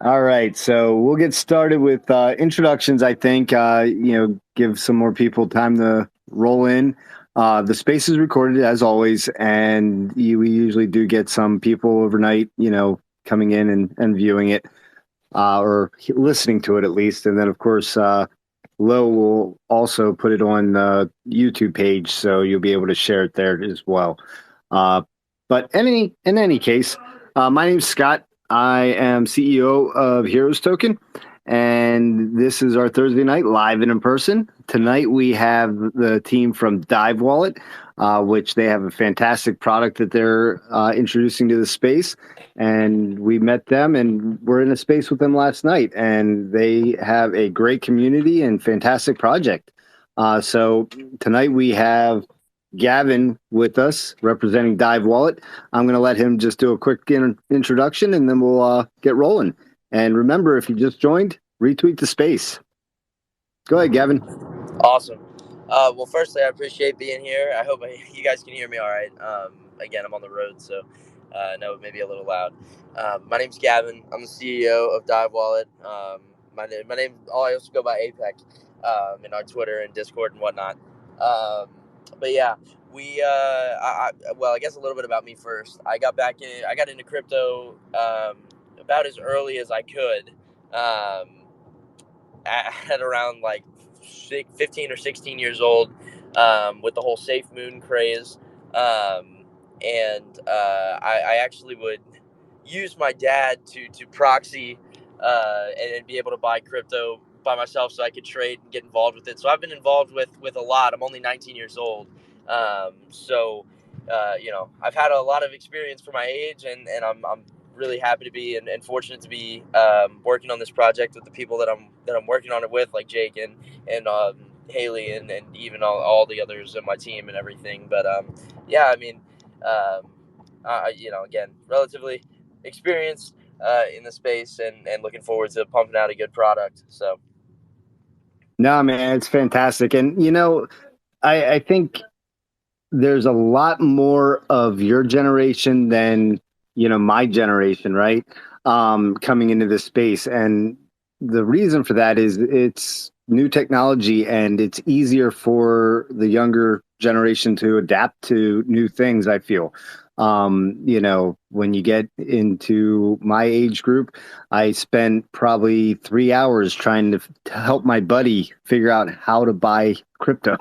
All right, so we'll get started with introductions. I think give some more people time to roll in. The space is recorded as always, and we usually do get some people overnight, coming in and viewing it or listening to it at least. And then, of course, Lo will also put it on the YouTube page, so you'll be able to share it there as well. But in any case, my name's Scott. I am CEO of Heroes Token, and this is our Thursday night live and in person. Tonight we have the team from DiveWallet, which they have a fantastic product that they're introducing to the space. And we met them and we're in a space with them last night, and they have a great community and fantastic project. So tonight we have Gavin with us representing DiveWallet. I'm going to let him just do a quick introduction and then we'll get rolling. And remember, if you just joined, retweet the space. Go ahead, Gavin. Awesome. Well, firstly, I appreciate being here. I hope you guys can hear me all right. Again, I'm on the road, so I know it may be a little loud. My name's Gavin. I'm the CEO of DiveWallet. My name, I also go by Apex in our Twitter and Discord and whatnot. But yeah, I guess a little bit about me first. I got into crypto about as early as I could, at around like 15 or 16 years old, with the whole Safe Moon craze. I actually would use my dad to proxy and be able to buy crypto by myself so I could trade and get involved with it. So I've been involved with a lot. I'm only 19 years old. I've had a lot of experience for my age, and I'm really happy to be and fortunate to be working on this project with the people that I'm working on it with, like Jake and Haley and even all the others in my team and everything. But again, relatively experienced in the space and looking forward to pumping out a good product. So. No, man, it's fantastic. And, I think there's a lot more of your generation than, my generation, right? Coming into this space. And the reason for that is it's new technology and it's easier for the younger generation to adapt to new things, I feel. When you get into my age group, I spent probably 3 hours trying to help my buddy figure out how to buy crypto.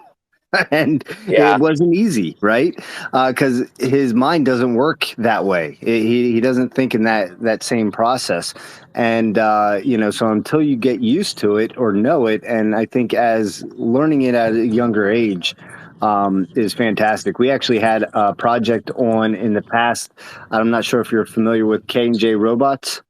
And it wasn't easy, right? Because his mind doesn't work that way. He doesn't think in that same process. And, so until you get used to it or know it, and I think as learning it at a younger age is fantastic. We actually had a project on in the past. I'm not sure if you're familiar with K&J Robots.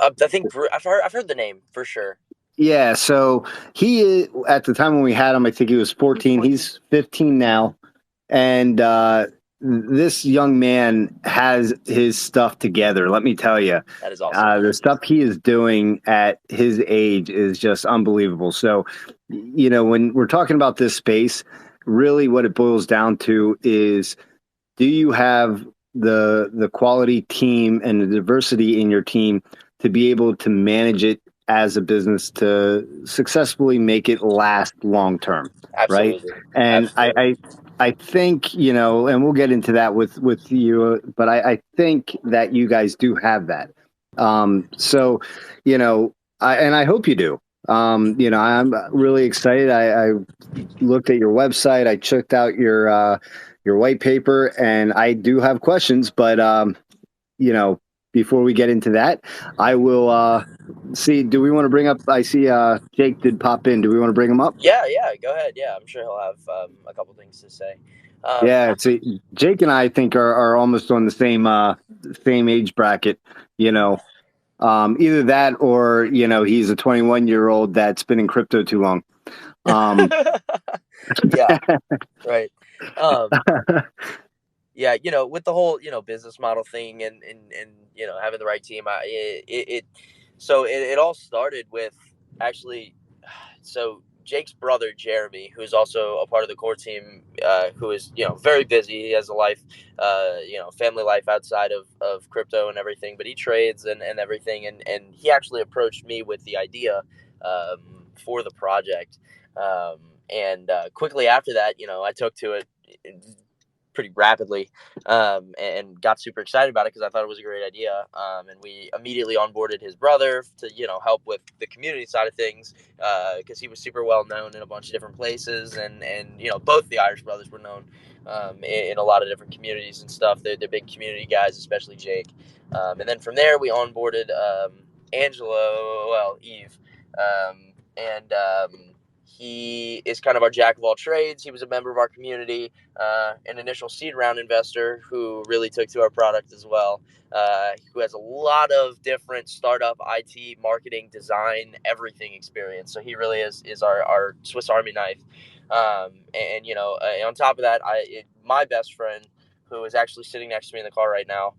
I think I've heard the name for sure. Yeah, so he, at the time when we had him, I think he was 14. He's 15 now. And this young man has his stuff together. Let me tell you. That is awesome. The stuff he is doing at his age is just unbelievable. So, when we're talking about this space, really what it boils down to is, do you have the quality team and the diversity in your team to be able to manage it as a business to successfully make it last long term, right? And I think, and we'll get into that with you, but I think that you guys do have that. I hope you do. I'm really excited. I looked at your website. I checked out your white paper, and I do have questions, but before we get into that, I will see. Do we want to bring up? I see Jake did pop in. Do we want to bring him up? Yeah, go ahead. Yeah, I'm sure he'll have a couple things to say. See, Jake and I think are almost on the same age bracket. Either that or he's a 21-year-old that's been in crypto too long. Yeah, right. Yeah, with the whole business model thing and having the right team, it all started with actually. So Jake's brother Jeremy, who's also a part of the core team, who is very busy. He has a life, family life outside of crypto and everything, but he trades and everything. And he actually approached me with the idea for the project. And quickly after that, I took to it pretty rapidly, and got super excited about it because I thought it was a great idea. And we immediately onboarded his brother to help with the community side of things, because he was super well known in a bunch of different places, and both the Irish brothers were known in a lot of different communities and stuff. They're big community guys, especially Jake. And then from there we onboarded Eve, and he is kind of our jack of all trades. He was a member of our community, an initial seed round investor who really took to our product as well, who has a lot of different startup, IT, marketing, design, everything experience. So he really is our Swiss Army knife. On top of that, my best friend, who is actually sitting next to me in the car right now,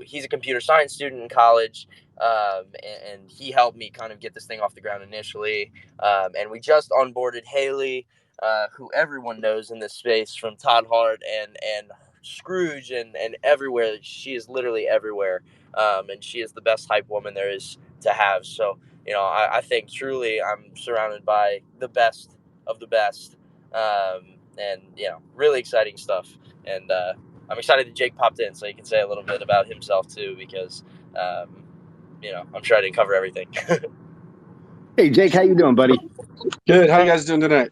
he's a computer science student in college, and he helped me kind of get this thing off the ground initially. And we just onboarded Haley, who everyone knows in this space, from Todd Hart and Scrooge and everywhere. She is literally everywhere, and she is the best hype woman there is to have. So I think truly I'm surrounded by the best of the best, and really exciting stuff. And I'm excited that Jake popped in, so he can say a little bit about himself too, because I'm sure I didn't cover everything. Hey, Jake, how you doing, buddy? Good. How you guys doing tonight?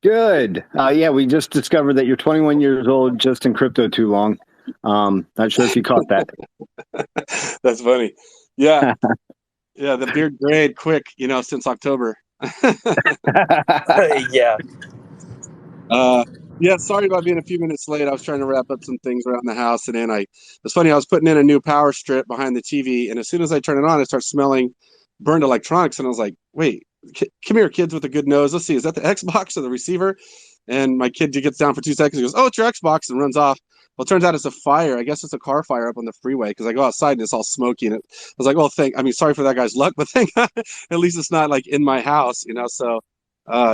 Good. Yeah, we just discovered that you're 21 years old, just in crypto too long. Not sure if you caught that. That's funny. Yeah. Yeah, the beard grayed quick, since October. Yeah. Yeah, sorry about being a few minutes late. I was trying to wrap up some things around the house, and then it's funny, I was putting in a new power strip behind the TV, and as soon as I turn it on, it starts smelling burned electronics, and I was like, wait, come here, kids with a good nose. Let's see, is that the Xbox or the receiver? And my kid gets down for 2 seconds. He goes, "Oh, it's your Xbox," and runs off. Well, it turns out it's a fire. I guess it's a car fire up on the freeway, because I go outside and it's all smoky. And I was like, "Well, sorry for that guy's luck, but thank God, at least it's not like in my house, So,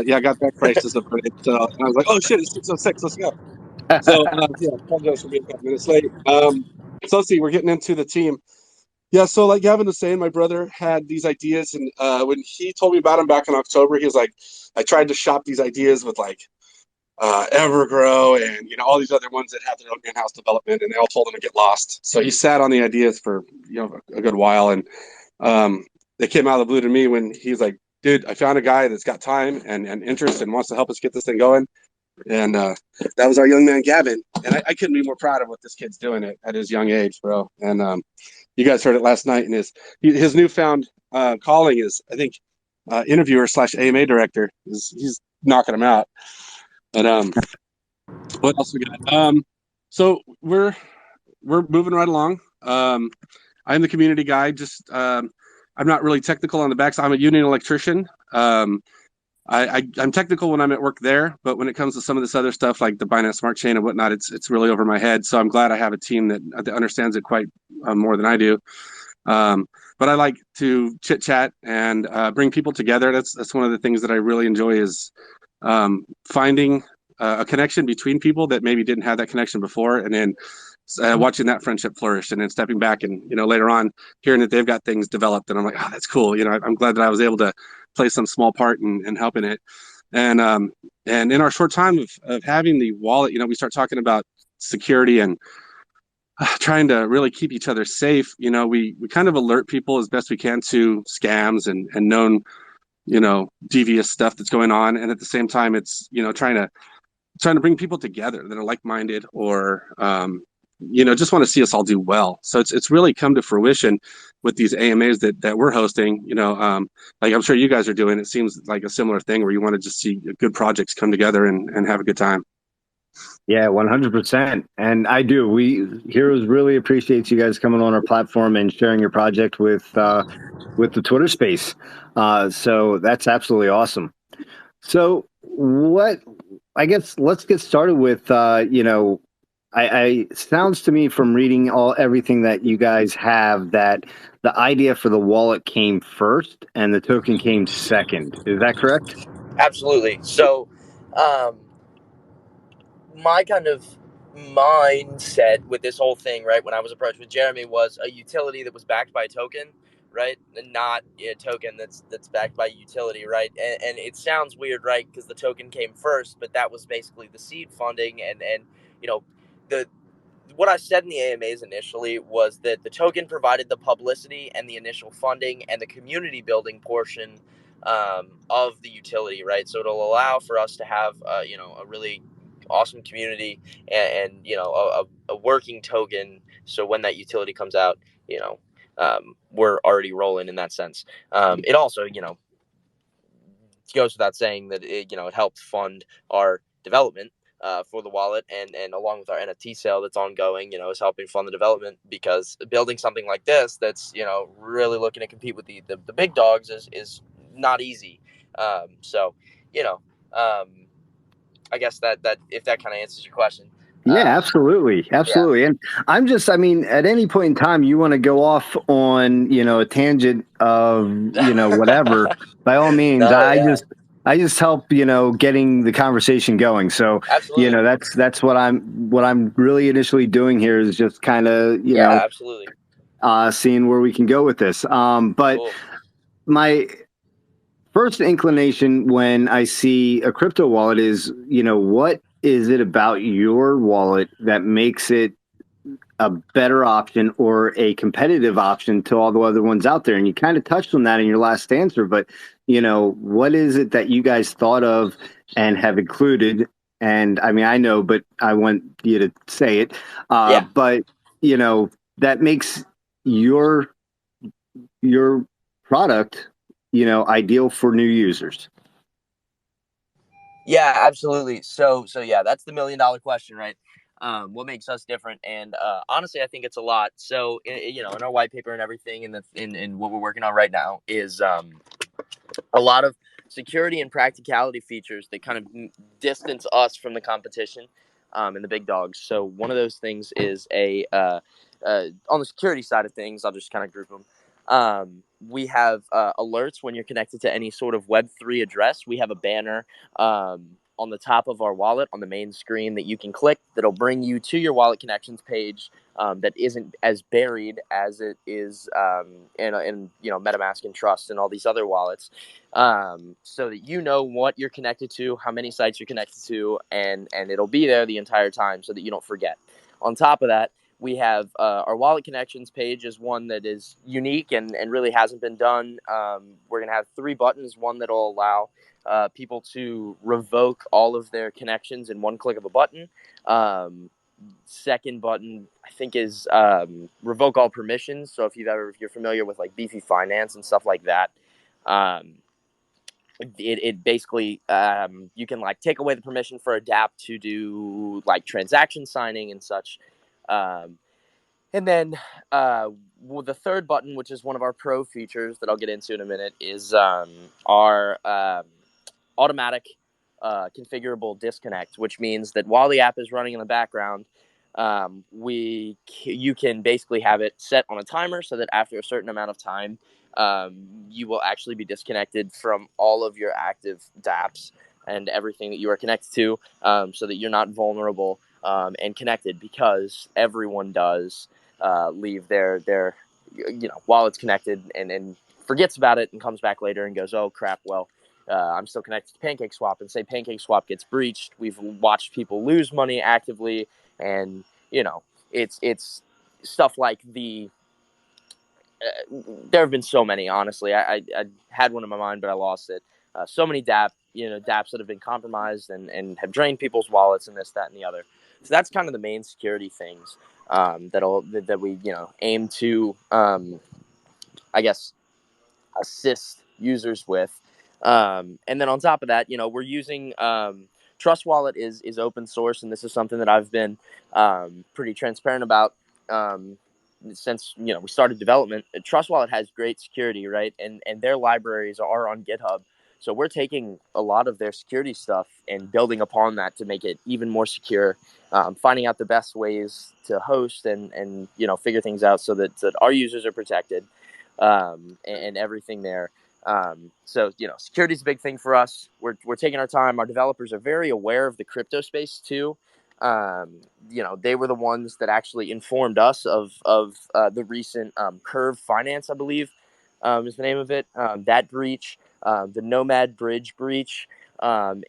yeah, I got that crisis of it. So and I was like, "Oh shit, it's 6:06. Let's go." So, yeah, apologize for being a couple minutes late. So let's see, we're getting into the team. Yeah, so like Gavin was saying, my brother had these ideas, and when he told me about them back in October, he was like, I tried to shop these ideas with like Evergrow and all these other ones that have their own in-house development, and they all told him to get lost. So he sat on the ideas for a good while, and they came out of the blue to me when he's like, "Dude, I found a guy that's got time and interest and wants to help us get this thing going." And that was our young man Gavin, and I couldn't be more proud of what this kid's doing at his young age, bro. And you guys heard it last night, and his newfound calling is, I think, interviewer / AMA director. He's knocking him out. But what else we got? So we're moving right along. I'm the community guy. Just I'm not really technical on the back. I'm a union electrician. I'm technical when I'm at work there, but when it comes to some of this other stuff like the Binance Smart Chain and whatnot, it's really over my head. So I'm glad I have a team that understands it quite more than I do. But I like to chit chat and bring people together. That's one of the things that I really enjoy, is finding a connection between people that maybe didn't have that connection before, and then watching that friendship flourish, and then stepping back and later on hearing that they've got things developed, and I'm like, oh, that's cool. I'm glad that I was able to play some small part in helping it. And in our short time of having the wallet, we start talking about security and trying to really keep each other safe. We kind of alert people as best we can to scams and known devious stuff that's going on, and at the same time it's trying to bring people together that are like-minded, or just want to see us all do well. So it's really come to fruition with these AMAs that we're hosting. Like I'm sure you guys are doing. It seems like a similar thing where you want to just see good projects come together and have a good time. Yeah, 100%. And I do. Heroes really appreciates you guys coming on our platform and sharing your project with the Twitter space. So that's absolutely awesome. So I guess let's get started with, I sounds to me from reading everything that you guys have that the idea for the wallet came first and the token came second. Is that correct? Absolutely. So, um, my kind of mindset with this whole thing, right, when I was approached with Jeremy, was a utility that was backed by a token, right, and not a token that's backed by utility, right. And it sounds weird, right, because the token came first, but that was basically the seed funding, and you know, the what I said in the AMAs initially was that the token provided the publicity and the initial funding and the community building portion of the utility, right? So it'll allow for us to have, a really awesome community and a working token. So when that utility comes out, we're already rolling in that sense. It also, goes without saying that it helped fund our development for the wallet, and along with our NFT sale that's ongoing, is helping fund the development, because building something like this that's really looking to compete with the big dogs is not easy. So you know, um, I guess that if that kind of answers your question. Yeah, Um, absolutely. yeah. Absolutely. And I mean, at any point in time you want to go off on, a tangent of, whatever, by all means, No. Yeah. I just help, getting the conversation going. So, Absolutely. that's what I'm really initially doing here is just kind of, Yeah. Absolutely. seeing where we can go with this. But Cool. my first inclination when I see a crypto wallet is, what is it about your wallet that makes it a better option or a competitive option to all the other ones out there? And you kind of touched on that in your last answer, but what is it that you guys thought of and have included? And I mean, I know, but I want you to say it. Yeah. But that makes your your product, ideal for new users. Yeah, absolutely. So yeah, that's the $1 million question, right? What makes us different? And honestly, I think it's a lot. So in our white paper and everything, and in what we're working on right now is a lot of security and practicality features that kind of distance us from the competition and the big dogs. So one of those things is on the security side of things. I'll just kind of group them. We have alerts when you're connected to any sort of Web3 address. We have a banner on the top of our wallet on the main screen that you can click that'll bring you to your wallet connections page that isn't as buried as it is in MetaMask and Trust and all these other wallets, so that you know what you're connected to, how many sites you're connected to, and it'll be there the entire time so that you don't forget. On top of that, we have our wallet connections page is one that is unique and really hasn't been done. We're going to have 3 buttons, one that'll allow people to revoke all of their connections in one click of a button. Second button, I think, is revoke all permissions. So if you're familiar with like Beefy Finance and stuff like that, um, it basically you can like take away the permission for a DApp to do like transaction signing and such. And then the third button, which is one of our pro features that I'll get into in a minute, is our automatic configurable disconnect, which means that while the app is running in the background, you can basically have it set on a timer so that after a certain amount of time, you will actually be disconnected from all of your active dApps and everything that you are connected to, so that you're not vulnerable and connected, because everyone does leave their while it's connected and forgets about it and comes back later and goes, oh crap, well, I'm still connected to PancakeSwap, and say PancakeSwap gets breached. We've watched people lose money actively, and it's stuff like there have been so many. Honestly, I had one in my mind, but I lost it. So many dApps that have been compromised and have drained people's wallets and this, that, and the other. So that's kind of the main security things that we aim to I guess assist users with. And then on top of that, we're using Trust Wallet is open source, and this is something that I've been pretty transparent about since we started development. Trust Wallet has great security, right? And their libraries are on GitHub. So we're taking a lot of their security stuff and building upon that to make it even more secure, finding out the best ways to host and figure things out so that our users are protected, and everything there. So security is a big thing for us. We're taking our time. Our developers are very aware of the crypto space too. They were the ones that actually informed us of the recent Curve Finance, I believe, is the name of it. That breach, the Nomad Bridge breach, and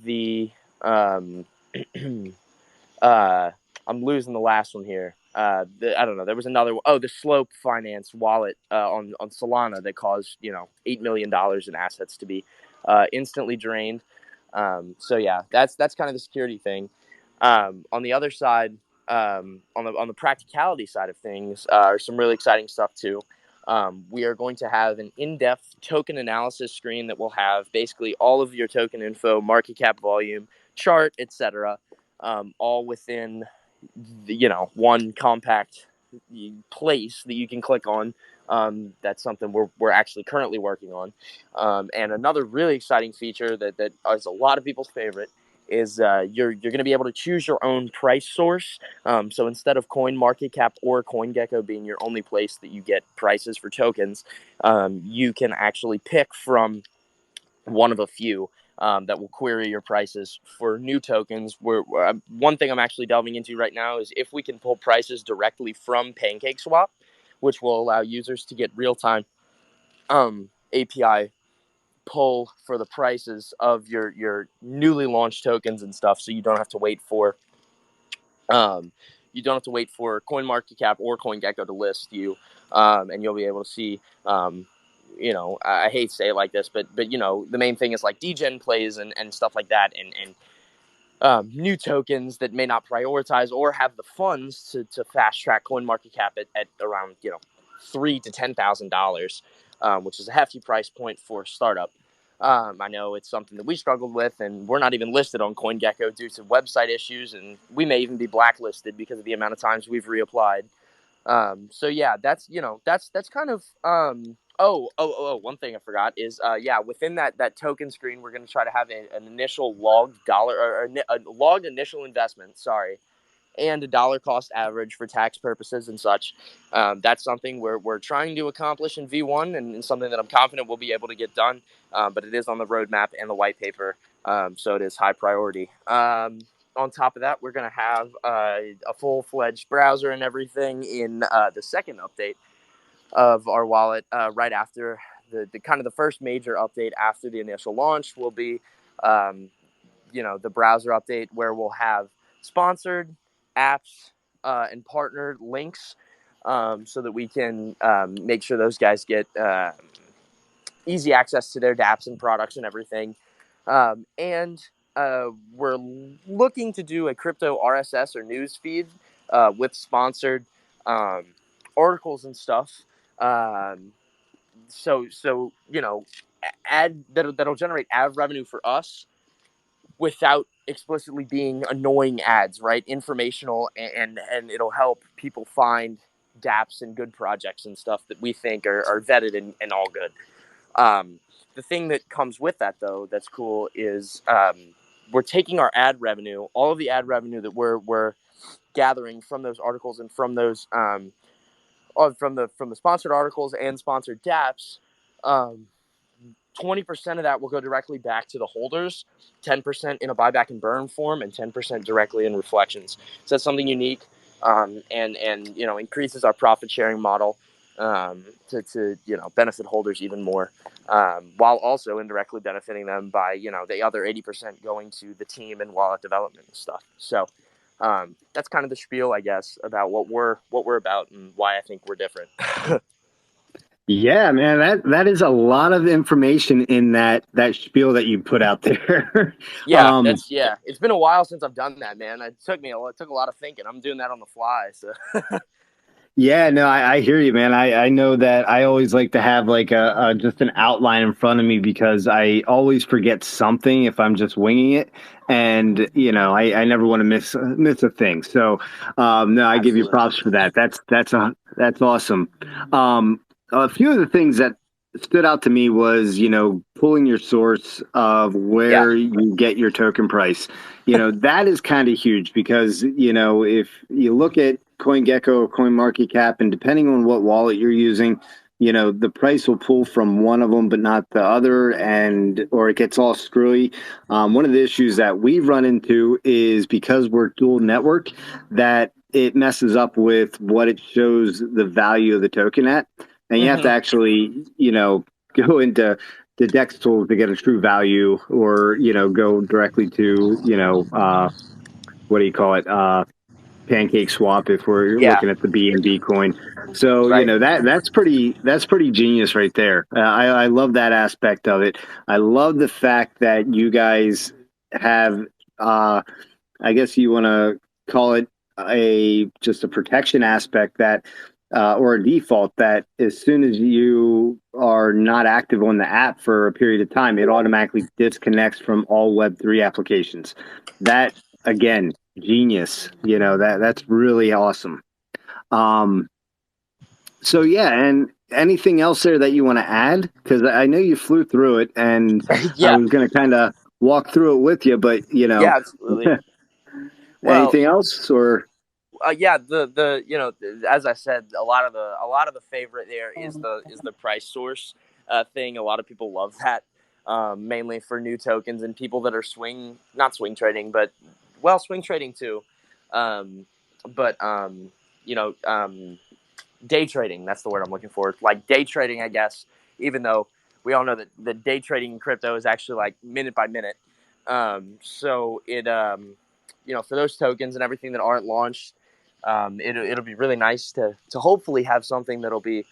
the I'm losing the last one here. I don't know. There was another. Oh, the Slope Finance wallet on Solana that caused $8 million in assets to be instantly drained. So yeah, that's kind of the security thing. On the other side, on the practicality side of things, are some really exciting stuff too. We are going to have an in-depth token analysis screen that will have basically all of your token info, market cap, volume, chart, etc., all within one compact place that you can click on. That's something we're actually currently working on. And another really exciting feature that is a lot of people's favorite is you're going to be able to choose your own price source. So instead of CoinMarketCap or CoinGecko being your only place that you get prices for tokens, you can actually pick from one of a few that will query your prices for new tokens. One thing I'm actually delving into right now is if we can pull prices directly from PancakeSwap, which will allow users to get real-time API pull for the prices of your newly launched tokens and stuff, so you don't have to wait for CoinMarketCap or CoinGecko to list you, and you'll be able to see. I hate to say it like this, but the main thing is like degen plays and stuff like that, and new tokens that may not prioritize or have the funds to fast track CoinMarketCap at around $3,000 to $10,000, which is a hefty price point for a startup. I know it's something that we struggled with, and we're not even listed on CoinGecko due to website issues, and we may even be blacklisted because of the amount of times we've reapplied. So yeah, that's kind of one thing I forgot is within that token screen, we're going to try to have an initial logged dollar or a logged initial investment, and a dollar cost average for tax purposes and such. That's something we're trying to accomplish in V1, and something that I'm confident we'll be able to get done. But it is on the roadmap and the white paper, so it is high priority. On top of that, we're going to have a full-fledged browser and everything in the second update of our wallet, right after the kind of the first major update after the initial launch will be, the browser update, where we'll have sponsored apps and partnered links, so that we can make sure those guys get easy access to their dApps and products and everything. And we're looking to do a crypto RSS or news feed with sponsored articles and stuff. So that'll generate ad revenue for us without explicitly being annoying ads, right? Informational, and it'll help people find dApps and good projects and stuff that we think are vetted and all good. The thing that comes with that, though, that's cool is we're taking our ad revenue, all of the ad revenue that we're gathering from those articles and from those from the sponsored articles and sponsored dApps. 20% of that will go directly back to the holders, 10% in a buyback and burn form, and 10% directly in reflections. So that's something unique, and increases our profit sharing model to benefit holders even more, while also indirectly benefiting them by the other 80% going to the team and wallet development and stuff. So that's kind of the spiel, I guess, about what we're about and why I think we're different. Yeah, man, that is a lot of information in that spiel that you put out there. Yeah, it's been a while since I've done that, man. It took a lot of thinking. I'm doing that on the fly, so. Yeah, no, I hear you, man. I know that I always like to have like a just an outline in front of me because I always forget something if I'm just winging it, and I never want to miss a thing. So, no, I give you props for that. That's awesome. A few of the things that stood out to me was, pulling your source of Yeah. where you get your token price. That is kind of huge because, if you look at CoinGecko or CoinMarketCap, and depending on what wallet you're using, the price will pull from one of them, but not the other, or it gets all screwy. One of the issues that we've run into is because we're dual network, that it messes up with what it shows the value of the token at. And you have to Hmm. actually, go into the DEX tools to get a true value, or go directly to what do you call it, Pancake Swap if we're Yeah. looking at the BNB coin. So Right. that's pretty genius right there. I love that aspect of it. I love the fact that you guys have, I guess you want to call it just a protection aspect, that or a default, that as soon as you are not active on the app for a period of time, it automatically disconnects from all Web3 applications. That, again, genius. That's really awesome. Um, so yeah, and anything else there that you want to add? Because I know you flew through it, and I Yeah. was going to kind of walk through it with you, but Yeah. Absolutely. Well, anything else or? yeah, as I said, a lot of the favorite there is the price source thing. A lot of people love that, mainly for new tokens and people that are not swing trading, but swing trading too, um, but you know day trading. That's the word I'm looking for. Like day trading, I guess. Even though we all know that the day trading in crypto is actually like minute by minute. So for those tokens and everything that aren't launched, it'll be really nice to hopefully have something that'll be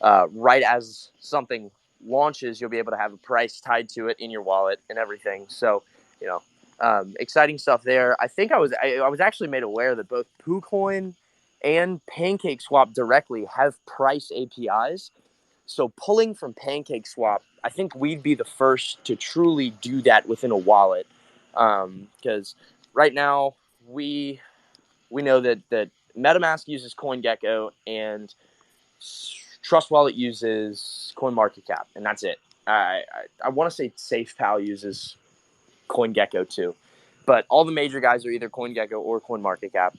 right as something launches. You'll be able to have a price tied to it in your wallet and everything. So, you know, exciting stuff there. I think I was actually made aware that both PooCoin and PancakeSwap directly have price APIs. So pulling from PancakeSwap, I think we'd be the first to truly do that within a wallet, because right now we know that MetaMask uses CoinGecko and Trust Wallet uses CoinMarketCap, and that's it. I want to say SafePal uses CoinGecko too, but all the major guys are either CoinGecko or CoinMarketCap.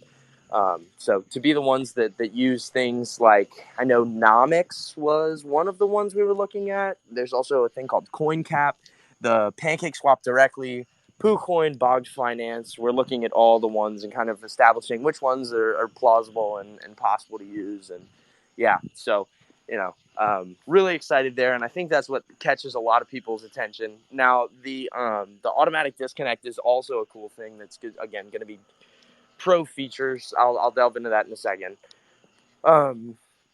So to be the ones that use things like, I know Nomics was one of the ones we were looking at. There's also a thing called CoinCap, the Pancake Swap directly, PooCoin, Bogged Finance. We're looking at all the ones and kind of establishing which ones are plausible and possible to use. And yeah, so really excited there, and I think that's what catches a lot of people's attention. Now, the automatic disconnect is also a cool thing that's again going to be pro features. I'll delve into that in a second.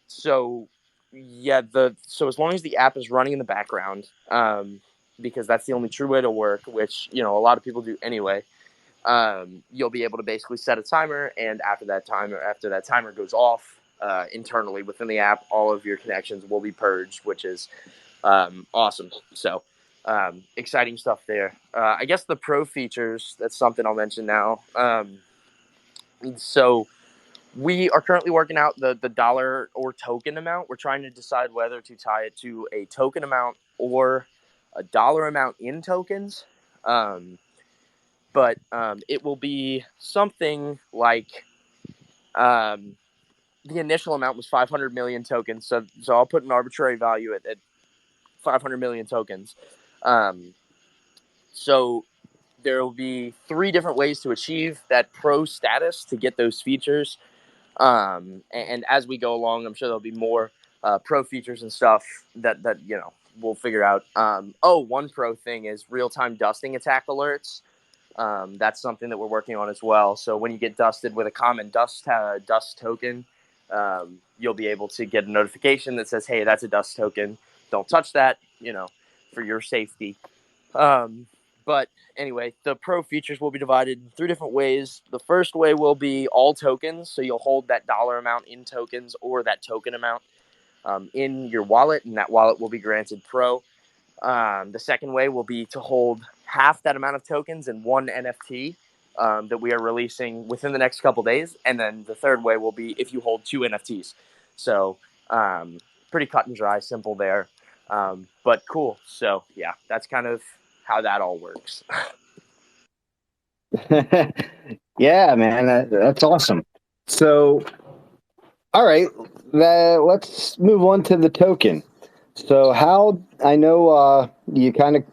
So yeah, so as long as the app is running in the background, because that's the only true way to work, which a lot of people do anyway. You'll be able to basically set a timer, and after that timer goes off, internally within the app, all of your connections will be purged, which is awesome. So exciting stuff there. I guess the pro features, that's something I'll mention now. So we are currently working out the dollar or token amount. We're trying to decide whether to tie it to a token amount or a dollar amount in tokens. But it will be something like, the initial amount was 500 million tokens. So I'll put an arbitrary value at 500 million tokens. So there will be 3 different ways to achieve that pro status to get those features. And as we go along, I'm sure there'll be more pro features and stuff that we'll figure out. One pro thing is real-time dusting attack alerts. That's something that we're working on as well. So when you get dusted with a common dust token, you'll be able to get a notification that says, "Hey, that's a dust token. Don't touch that." For your safety. But anyway, the pro features will be divided in 3 different ways. The first way will be all tokens, so you'll hold that dollar amount in tokens or that token amount in your wallet, and that wallet will be granted pro. The second way will be to hold half that amount of tokens in one NFT that we are releasing within the next couple days. And then the third way will be if you hold 2 NFTs. So pretty cut and dry, simple there. But cool. So yeah, that's kind of how that all works. Yeah, man, that's awesome. So, all right, let's move on to the token. So, how I know you kind of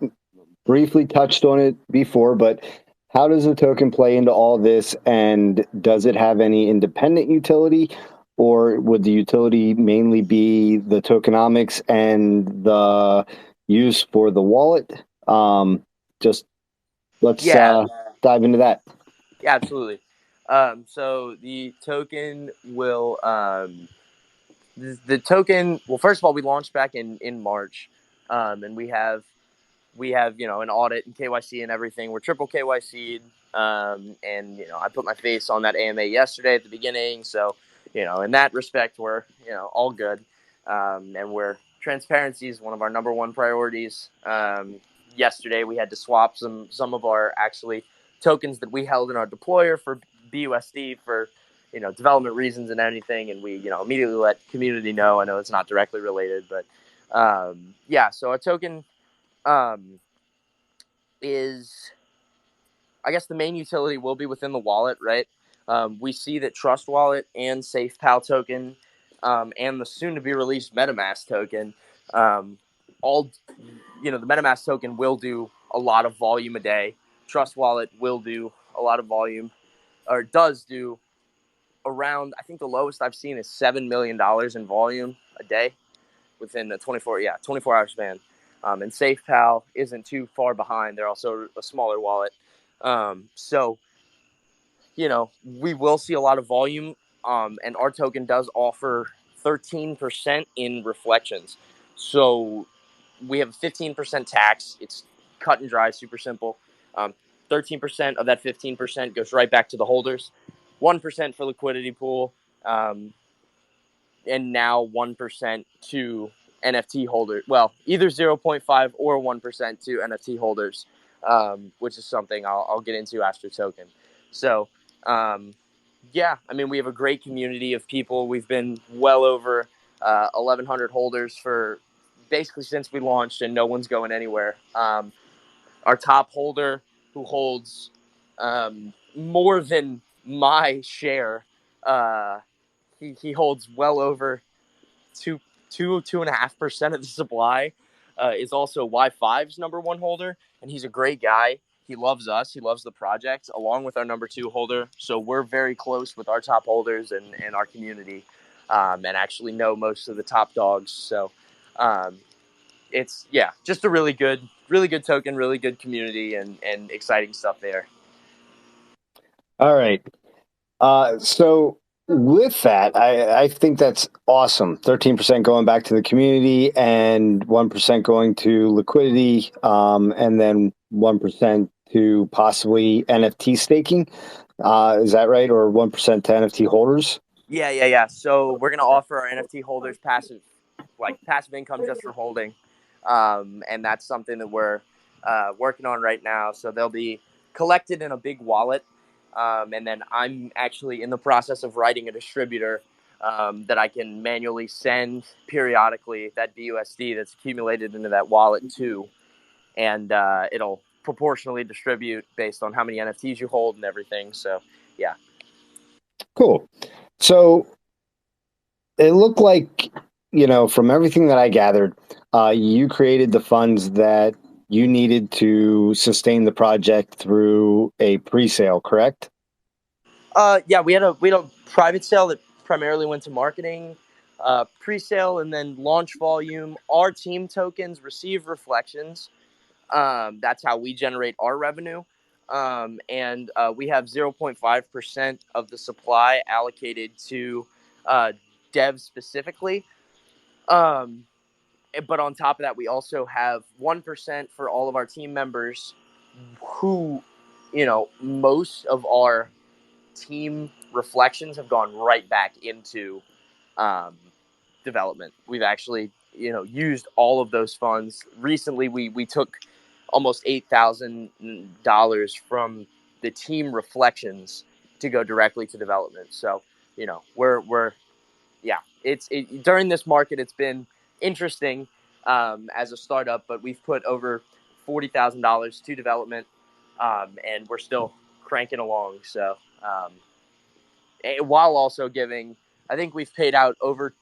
briefly touched on it before, but how does the token play into all this, and does it have any independent utility, or would the utility mainly be the tokenomics and the use for the wallet? Just let's Yeah, dive into that. yeah, absolutely. So the token will the token. Well, first of all, we launched back in March, and we have an audit and KYC and everything. We're triple KYC'd, and I put my face on that AMA yesterday at the beginning. So in that respect, we're all good, and we're transparency is one of our number one priorities. Yesterday, we had to swap some of our actually tokens that we held in our deployer for BUSD for development reasons and anything, and we immediately let community know. I know it's not directly related, but yeah. So our token um, is, I guess, the main utility will be within the wallet, right? We see that Trust Wallet and SafePal token and the soon-to-be released MetaMask token, all the MetaMask token will do a lot of volume a day. Trust Wallet will do a lot of volume, or does do around. I think the lowest I've seen is $7 million in volume a day within the 24-hour span. And SafePal isn't too far behind. They're also a smaller wallet. So, we will see a lot of volume. And our token does offer 13% in reflections. So we have a 15% tax. It's cut and dry, super simple. 13% of that 15% goes right back to the holders. 1% for liquidity pool. And now 1% to NFT holders. Well, either 0.5 or 1% to NFT holders, which is something I'll get into after token. So, yeah, I mean, we have a great community of people. We've been well over 1,100 holders for basically since we launched, and no one's going anywhere. Our top holder, who holds more than my share, he holds well over 2.5% of the supply, is also Y5's number one holder, and he's a great guy. He loves us. He loves the project, along with our number two holder. So we're very close with our top holders and our community, and actually know most of the top dogs. So it's just a really good token, really good community, and exciting stuff there. All right. So with that, I think that's awesome. 13% going back to the community and 1% going to liquidity, and then 1% to possibly NFT staking. Is that right? Or 1% to NFT holders? Yeah. So we're gonna offer our NFT holders passive income just for holding, and that's something that we're working on right now. So they'll be collected in a big wallet, and then I'm actually in the process of writing a distributor that I can manually send periodically that BUSD that's accumulated into that wallet to, and it'll proportionally distribute based on how many NFTs you hold and everything. So yeah. Cool. So it looked like, from everything that I gathered, you created the funds that you needed to sustain the project through a pre-sale, correct? Yeah, we had a private sale that primarily went to marketing, pre-sale, and then launch volume. Our team tokens receive reflections. That's how we generate our revenue. And we have 0.5% of the supply allocated to devs specifically. Um, but on top of that, we also have 1% for all of our team members who, most of our team reflections have gone right back into um, development. We've actually, used all of those funds. Recently, we took almost $8,000 from the team reflections to go directly to development. So, we're yeah. During this market, it's been interesting. as a startup, but we've put over $40,000 to development, and we're still cranking along. So, while also giving, I think we've paid out over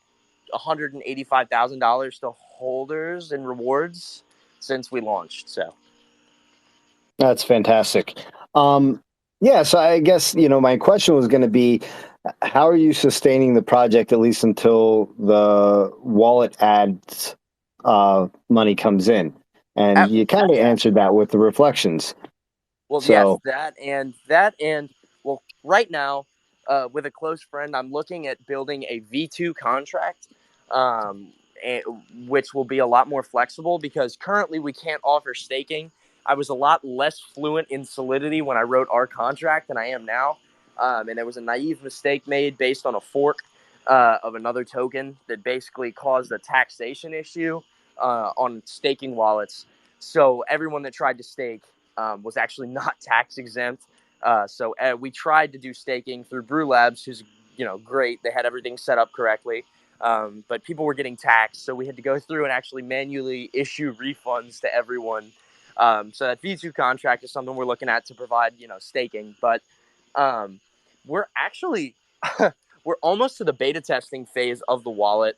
$185,000 to holders and rewards since we launched. So That's fantastic. Yeah, so I guess, my question was going to be, how are you sustaining the project at least until the wallet ads money comes in? And you kind of answered that with the reflections. Well, So, yes, well, right now, with a close friend, I'm looking at building a V2 contract, um, which will be a lot more flexible because currently we can't offer staking. I was a lot less fluent in Solidity when I wrote our contract than I am now, and there was a naive mistake made based on a fork of another token that basically caused a taxation issue on staking wallets. So everyone that tried to stake was actually not tax exempt. So we tried to do staking through Brew Labs, who's great. They had everything set up correctly, but people were getting taxed, so we had to go through and actually manually issue refunds to everyone. So that V2 contract is something we're looking at to provide staking, but we're actually we're almost to the beta testing phase of the wallet.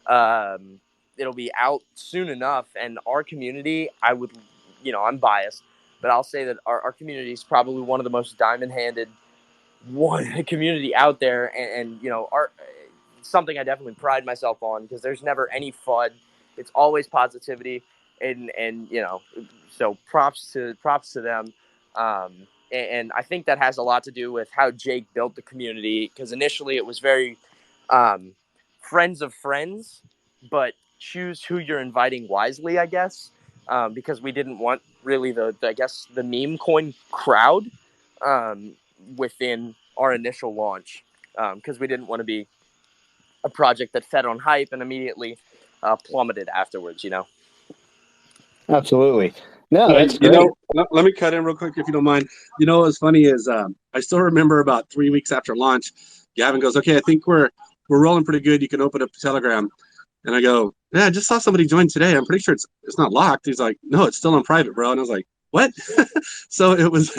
It'll be out soon enough, and our community, I'm biased, but I'll say that our community is probably one of the most diamond-handed one community out there, and our something I definitely pride myself on because there's never any FUD. It's always positivity, and so props to them. And I think that has a lot to do with how Jake built the community because initially it was very friends of friends, but choose who you're inviting wisely, I guess, because we didn't want really the meme coin crowd within our initial launch because we didn't want to be a project that fed on hype and immediately plummeted afterwards. absolutely. No, Yeah, that's great. let me cut in real quick if you don't mind. What's funny is I still remember about 3 weeks after launch, Gavin goes, "Okay, I think we're rolling pretty good. You can open up Telegram." And I go, "Yeah, I just saw somebody join today. I'm pretty sure it's not locked." He's like, "No, it's still on private, bro." And I was like, "What?" So it was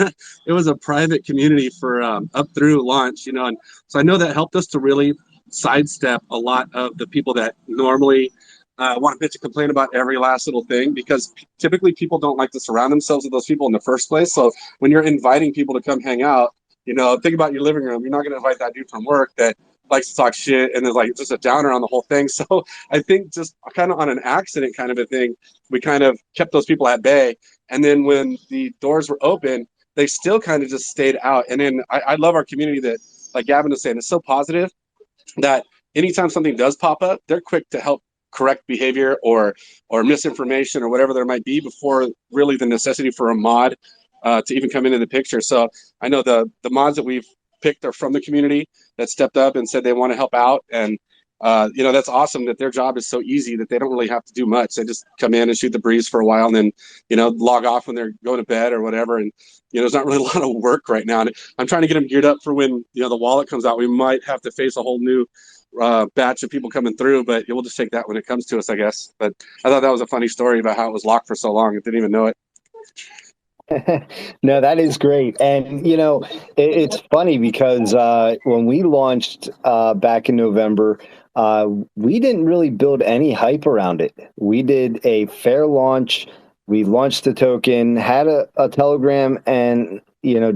it was a private community for up through launch, and so I know that helped us to really sidestep a lot of the people that normally want to bitch and complain about every last little thing because typically people don't like to surround themselves with those people in the first place. So when you're inviting people to come hang out, think about your living room. You're not going to invite that dude from work that likes to talk shit and is like just a downer on the whole thing. So I think just kind of on an accident kind of a thing, we kind of kept those people at bay. And then when the doors were open, they still kind of just stayed out. And then I love our community that, like Gavin was saying, it's so positive that anytime something does pop up, they're quick to help correct behavior or misinformation or whatever there might be before really the necessity for a mod to even come into the picture. So I know the mods that we've picked are from the community that stepped up and said they want to help out, and that's awesome that their job is so easy that they don't really have to do much. They just come in and shoot the breeze for a while and then log off when they're going to bed or whatever. And there's not really a lot of work right now. And I'm trying to get them geared up for when the wallet comes out. We might have to face a whole new batch of people coming through, but we'll just take that when it comes to us, I guess. But I thought that was a funny story about how it was locked for so long. I didn't even know it. No, that is great. And, it's funny because when we launched back in November, we didn't really build any hype around it. We did a fair launch. We launched the token, had a Telegram and,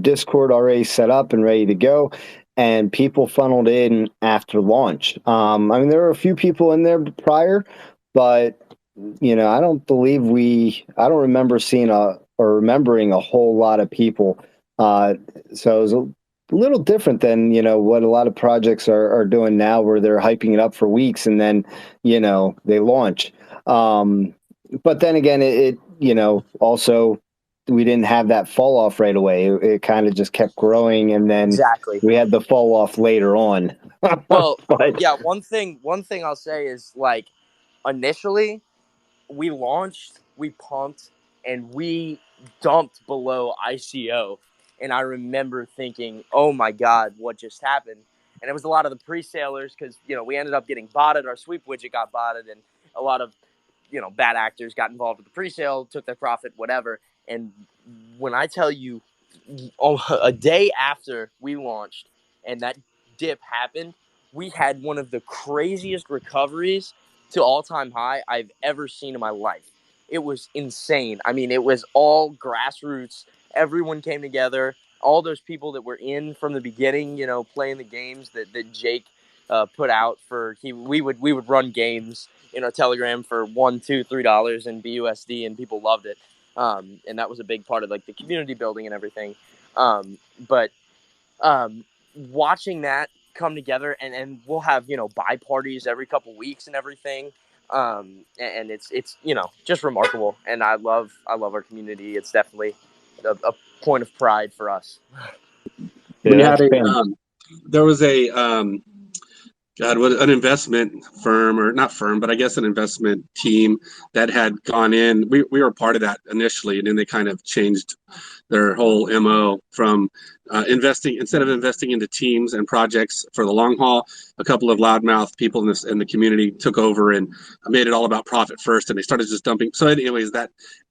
Discord already set up and ready to go. And people funneled in after launch. I mean, there were a few people in there prior, but I I don't remember seeing or remembering a whole lot of people. So it was a little different than, what a lot of projects are doing now where they're hyping it up for weeks and then, they launch. But then again, also we didn't have that fall off right away. It kind of just kept growing and then Exactly. we had the fall off later on. Well, But yeah. One thing I'll say is like initially we launched, we pumped, and we dumped below ICO. And I remember thinking, oh my God, what just happened? And it was a lot of the pre-sailers because, we ended up getting botted. Our sweep widget got botted, and a lot of bad actors got involved with the pre-sale, took their profit, whatever. And when I tell you, a day after we launched and that dip happened, we had one of the craziest recoveries to all-time high I've ever seen in my life. It was insane. I mean, it was all grassroots. Everyone came together. All those people that were in from the beginning, playing the games that Jake put out we would run games in a Telegram for $1, $2, $3 in BUSD, and people loved it. And that was a big part of like the community building and everything. But watching that come together, and we'll have buy parties every couple weeks and everything. And it's just remarkable, and I love our community. It's definitely a point of pride for us. We Yeah, had there was an investment firm, or not firm, but I guess an investment team that had gone in. We were part of that initially, and then they kind of changed their whole MO from instead of investing into teams and projects for the long haul. A couple of loudmouth people in the community took over and made it all about profit first, and they started just dumping. So anyways, that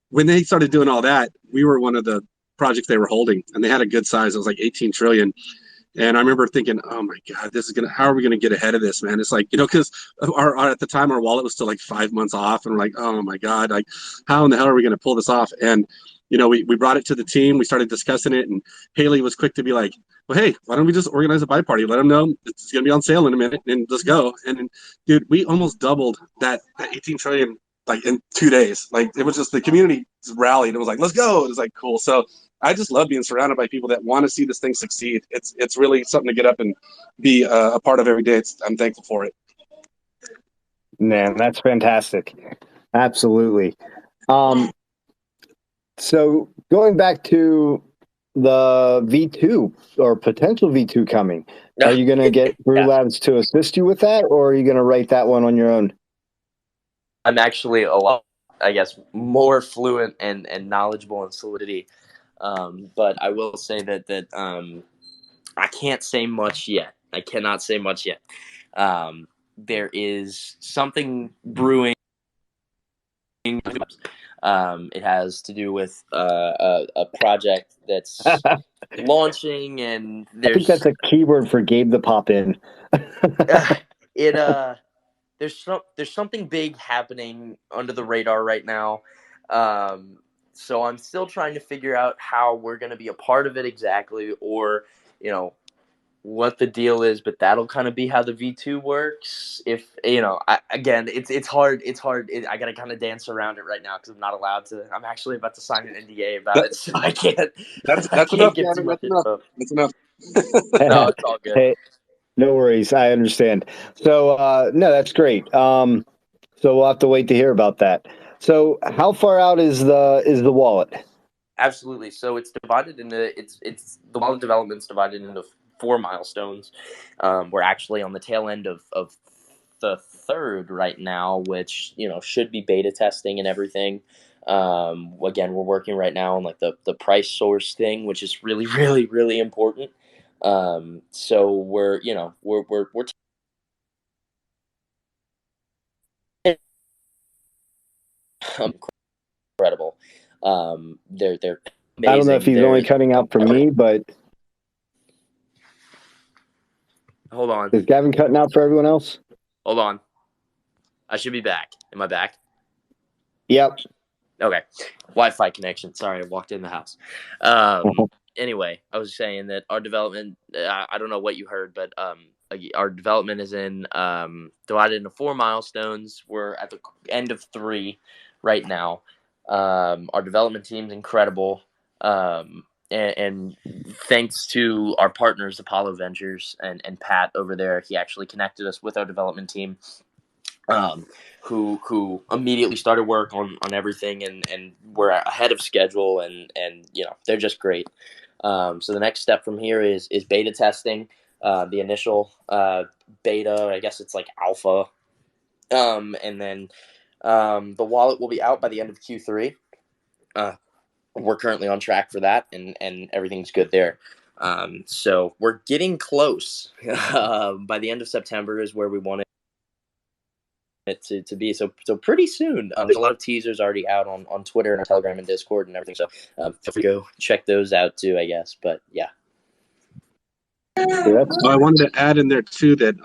when they started doing all that, we were one of the projects they were holding, and they had a good size. It was like 18 trillion. And I remember thinking, oh my God, how are we going to get ahead of this, man? It's like, because at the time our wallet was still like 5 months off, and we're like, oh my God, like how in the hell are we going to pull this off? And, we brought it to the team, we started discussing it, and Haley was quick to be like, well, hey, why don't we just organize a buy party? Let them know it's going to be on sale in a minute, and let's go. And dude, we almost doubled that 18 trillion like in 2 days. Like it was just, the community rallied. It was like, let's go. It was like, cool. So I just love being surrounded by people that want to see this thing succeed. It's really something to get up and be a part of every day. I'm thankful for it. Man, that's fantastic. Absolutely. So going back to the V2 or potential V2 coming, are you going to get Brew Labs to assist you with that, or are you going to write that one on your own? I'm actually a lot, I guess, more fluent and knowledgeable in Solidity. But I will say that I can't say much yet. I cannot say much yet. There is something brewing. It has to do with a project that's launching, and I think that's a keyword for Gabe the Pop In. There's something big happening under the radar right now. So I'm still trying to figure out how we're going to be a part of it exactly, or what the deal is, but that'll kind of be how the V2 works. If again, it's hard. I gotta kind of dance around it right now because I'm not allowed to. I'm actually about to sign an NDA about it, so I can't. That's enough, give too much info. That's enough. No, it's all good. Hey, no worries, I understand. So no, that's great. So we'll have to wait to hear about that. So how far out is the wallet? Absolutely. So it's divided into it's the wallet development's divided into 4 milestones. We're actually on the tail end of the third right now, which should be beta testing and everything. Again, we're working right now on like the price source thing, which is really really really important. So we're incredible. They're amazing. I don't know if he's only cutting out for me, but hold on. Is Gavin cutting out for everyone else? Hold on. I should be back. Am I back? Yep. Okay. Wi-Fi connection. Sorry, I walked in the house. Anyway, I was saying that our development, I don't know what you heard, but our development is divided into 4 milestones. We're at the end of 3 right now. Our development team's incredible. And thanks to our partners, Apollo Ventures and Pat over there, he actually connected us with our development team, who immediately started work on everything, and we're ahead of schedule, and they're just great. So the next step from here is beta testing. The initial beta, I guess it's like alpha, and then the wallet will be out by the end of Q3. We're currently on track for that, and everything's good there. So we're getting close. By the end of September is where we want it to be. So pretty soon. There's a lot of teasers already out on Twitter and Telegram and Discord and everything. So feel free to go check those out too, I guess. But yeah. So I wanted to add in there too that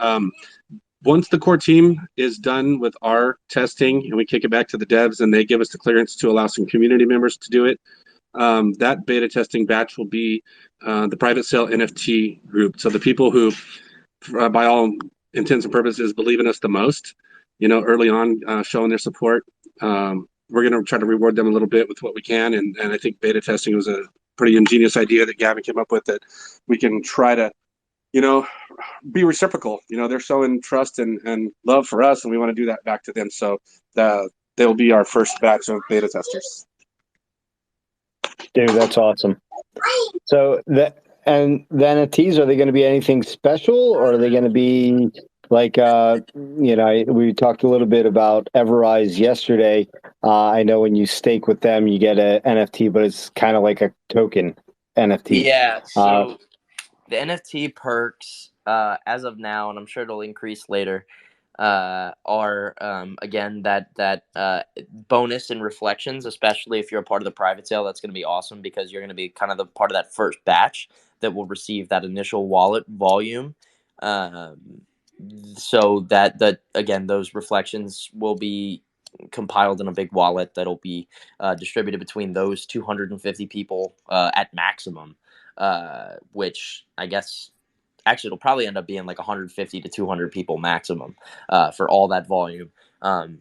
once the core team is done with our testing and we kick it back to the devs and they give us the clearance to allow some community members to do it, that beta testing batch will be the private sale NFT group. So the people who, by all intents and purposes, believe in us the most, early on, showing their support. We're going to try to reward them a little bit with what we can. And I think beta testing was a pretty ingenious idea that Gavin came up with, that we can try to, be reciprocal. They're showing trust and love for us, and we want to do that back to them. So they'll be our first batch of beta testers. Dude, that's awesome. So the NFTs, are they going to be anything special, or are they going to be like we talked a little bit about Everrise yesterday. I know when you stake with them, you get a NFT, but it's kind of like a token NFT. Yeah. So the NFT perks, as of now, and I'm sure it'll increase later, are again that bonus and reflections, especially if you're a part of the private sale. That's going to be awesome because you're going to be kind of the part of that first batch that will receive that initial wallet volume. So that again, those reflections will be compiled in a big wallet that'll be distributed between those 250 people at maximum, which I guess actually it'll probably end up being like 150 to 200 people maximum for all that volume.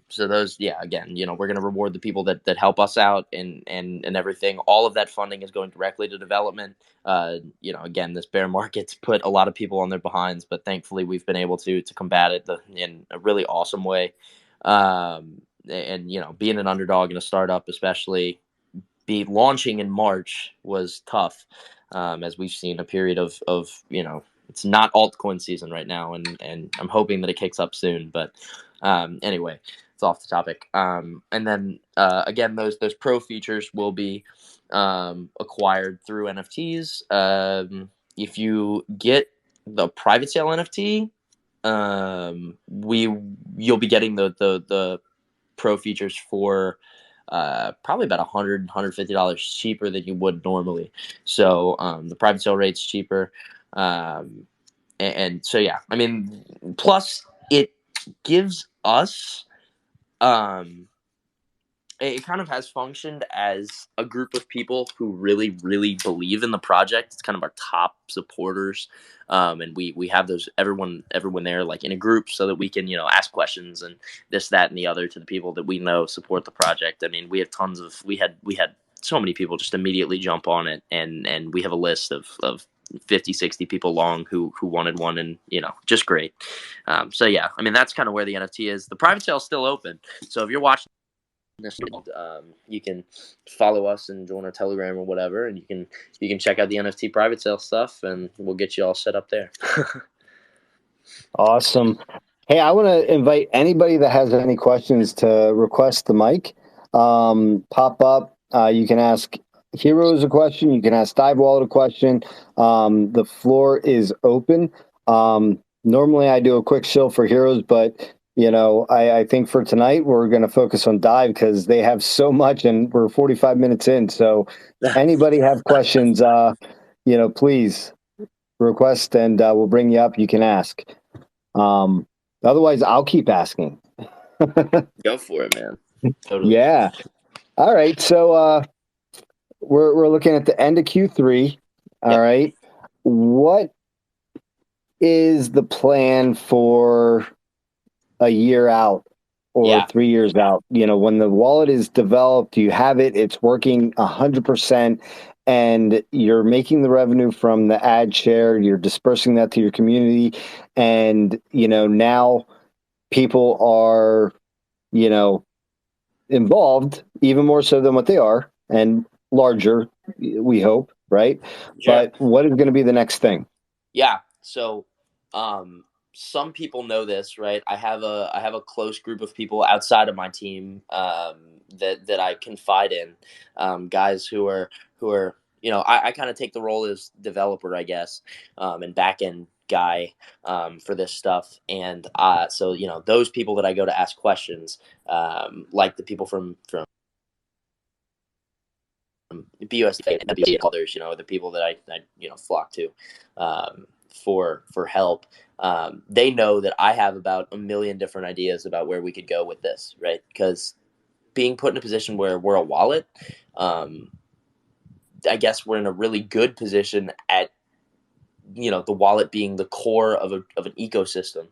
So those, yeah, again, we're going to reward the people that help us out and everything. All of that funding is going directly to development. Again, this bear market's put a lot of people on their behinds, but thankfully we've been able to combat it in a really awesome way. And being an underdog in a startup, especially be launching in March, was tough. As we've seen a period of it's not altcoin season right now, and I'm hoping that it kicks up soon. But anyway, it's off the topic. And then again, those pro features will be acquired through NFTs. If you get the private sale NFT, you'll be getting the pro features for probably about $150 cheaper than you would normally. So the private sale rate's cheaper. And so, yeah, I mean, plus it gives us, it kind of has functioned as a group of people who really, really believe in the project. It's kind of our top supporters. And we have everyone there like in a group so that we can, ask questions and this, that, and the other to the people that we know support the project. I mean, we have we had so many people just immediately jump on it, and we have a list of 50, 60 people long who wanted one, and just great. So yeah, I mean, that's kind of where the NFT is. The private sale is still open. So if you're watching this, you can follow us and join our Telegram or whatever, and you can check out the NFT private sale stuff, and we'll get you all set up there. Awesome. Hey, I want to invite anybody that has any questions to request the mic. Pop up. You can ask Heroes a question. You can ask DiveWallet a question. The floor is open. Normally I do a quick shill for Heroes, but I think for tonight we're going to focus on Dive because they have so much, and we're 45 minutes in. So anybody have questions, please request, and we'll bring you up. You can ask. Otherwise, I'll keep asking. Go for it, man. Totally. Yeah. All right. So we're looking at the end of Q3. All right. What is the plan for a year out or 3 years out? When the wallet is developed, you have it, it's working 100%, and you're making the revenue from the ad share, you're dispersing that to your community, and now people are involved even more so than what they are, and larger, we hope, right? Sure. But what is going to be the next thing? Yeah. So some people know this, right? I have a close group of people outside of my team that I confide in, guys who are I kind of take the role as developer, I guess, and back end guy for this stuff. And so, those people that I go to ask questions, like the people from BUSD and others, the people that I flock to for help. They know that I have about a million different ideas about where we could go with this, right? Because being put in a position where we're a wallet, I guess we're in a really good position at the wallet being the core of an ecosystem.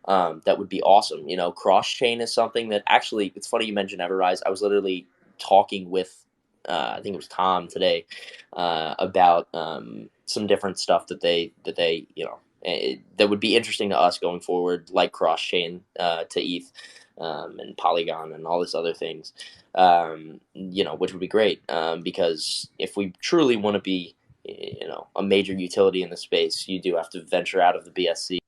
That would be awesome. Cross chain is something that actually, it's funny you mentioned Everrise. I was literally talking with I think it was Tom today about some different stuff that they that would be interesting to us going forward, like cross chain to ETH and Polygon and all these other things. Which would be great because if we truly want to be a major utility in the space, you do have to venture out of the BSC.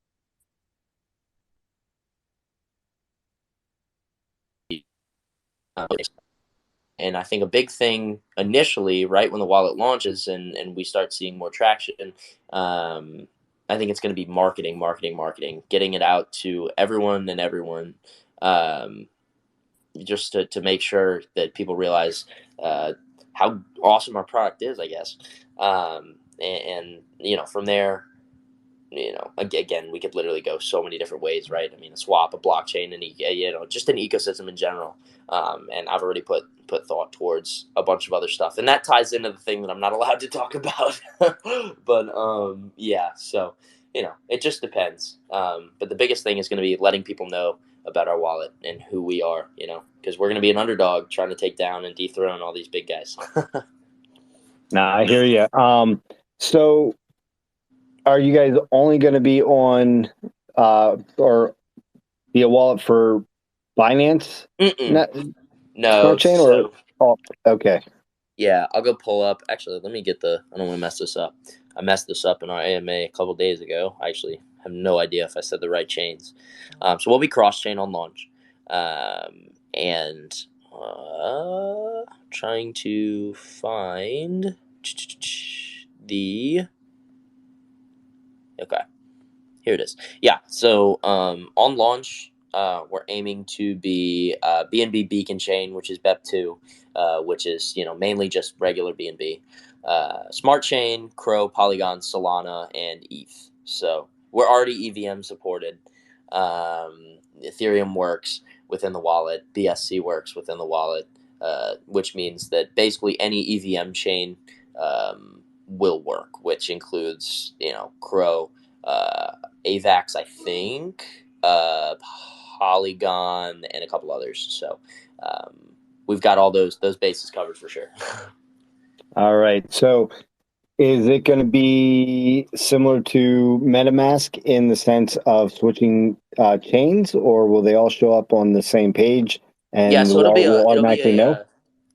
And I think a big thing initially, right when the wallet launches and we start seeing more traction, I think it's going to be marketing, getting it out to everyone and everyone, just to make sure that people realize how awesome our product is, I guess. And from there, again, we could literally go so many different ways, right? I mean, a swap, a blockchain, and just an ecosystem in general. And I've already put thought towards a bunch of other stuff, and that ties into the thing that I'm not allowed to talk about. But yeah, so it just depends. But the biggest thing is going to be letting people know about our wallet and who we are, because we're going to be an underdog trying to take down and dethrone all these big guys. Nah, I hear you. So are you guys only going to be on or be a wallet for Binance? No, Smart chain or okay. Yeah, I'll go pull up. Actually, let me get I don't want to mess this up. I messed this up in our AMA a couple days ago. I actually have no idea if I said the right chains. So we'll be cross chain on launch, and trying to find the. Okay, here it is. Yeah, so on launch, we're aiming to be BNB Beacon Chain, which is BEP2, which is mainly just regular BNB, Smart Chain, Crow, Polygon, Solana, and ETH. So we're already EVM supported. Ethereum works within the wallet. BSC works within the wallet, which means that basically any EVM chain will work, which includes Crow. AVAX, I think, Polygon, and a couple others. So we've got all those bases covered for sure. All right. So is it going to be similar to MetaMask in the sense of switching chains, or will they all show up on the same page and Yeah, the so wallet will automatically know?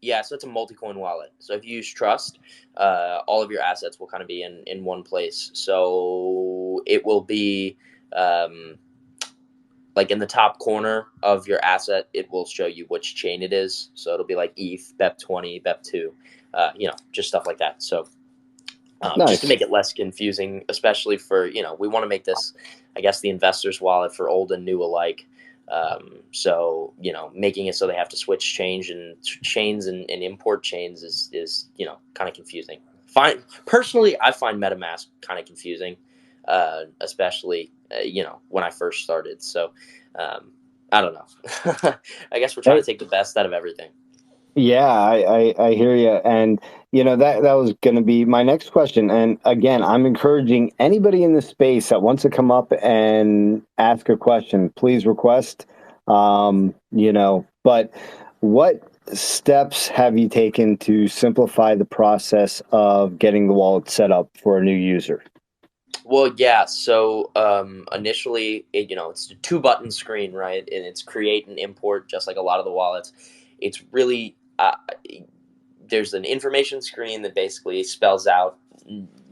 Yeah, so it's a multi-coin wallet. So if you use Trust, all of your assets will kind of be in one place. So it will be like in the top corner of your asset, it will show you which chain it is. So it'll be like ETH, BEP20, BEP2, just stuff like that. So Nice. just to make it less confusing, especially for, we want to make this, I guess, the investor's wallet for old and new alike. So, making it so they have to switch chains and import chains is kind of confusing. Personally, I find MetaMask kind of confusing, especially, when I first started. So, I don't know. I guess we're trying to take the best out of everything. Yeah, I hear you. And, that was going to be my next question. And again, I'm encouraging anybody in the space that wants to come up and ask a question, please request, but what steps have you taken to simplify the process of getting the wallet set up for a new user? Well, yeah. So initially, it's a 2-button screen, right? And it's create and import, just like a lot of the wallets. It's really there's an information screen that basically spells out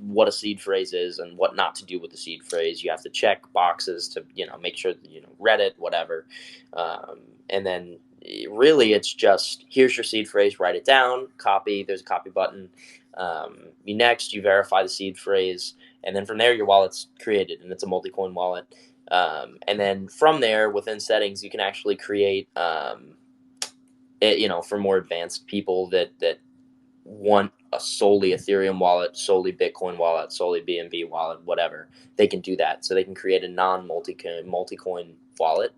what a seed phrase is and what not to do with the seed phrase. You have to check boxes to make sure that read it, whatever, and then really it's just here's your seed phrase, write it down, copy. There's a copy button. You verify the seed phrase, And then from there, your wallet's created, and it's a multi-coin wallet. And then from there, within settings, you can actually create, for more advanced people that want a solely Ethereum wallet, solely Bitcoin wallet, solely BNB wallet, whatever, they can do that. So they can create a multi-coin wallet,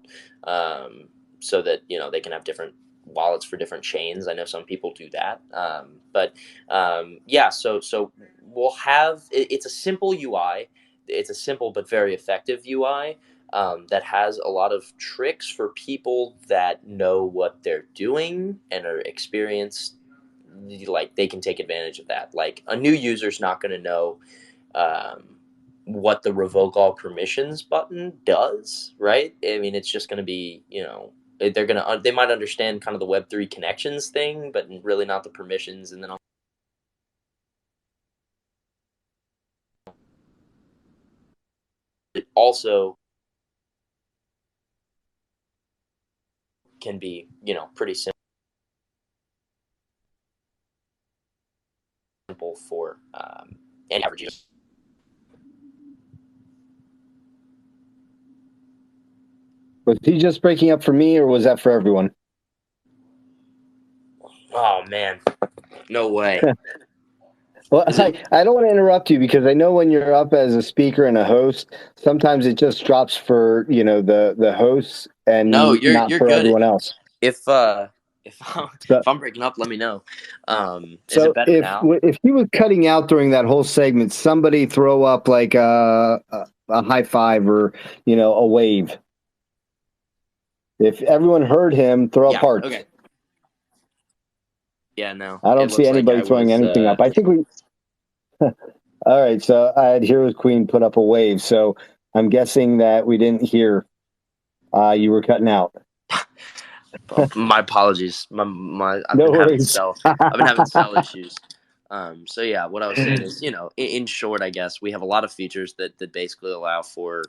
so that they can have different wallets for different chains. I know some people do that, So we'll have it's a simple UI. It's a simple but very effective UI. That has a lot of tricks for people that know what they're doing and are experienced. Like, they can take advantage of that. Like, a new user's not going to know what the revoke all permissions button does, right? I mean, it's just going to be, they might understand kind of the Web3 connections thing, but really not the permissions. And then it also can be, pretty simple for any average user. Was he just breaking up for me, or was that for everyone? Oh man, no way. Well, I don't want to interrupt you, because I know when you're up as a speaker and a host, sometimes it just drops for the hosts and No, you're not for good. everyone else. If I'm breaking up, let me know. Is So it better now? if he was cutting out during that whole segment, somebody throw up like a high five or a wave. If everyone heard him, throw up hearts. Okay. Yeah, no. I don't see anybody throwing anything up. I think we. All right, so I had Heroes Queen put up a wave, so I'm guessing that we didn't hear. You were cutting out. My apologies. I've No been having worries. cell issues. So yeah, what I was saying is, in short, I guess we have a lot of features that basically allow for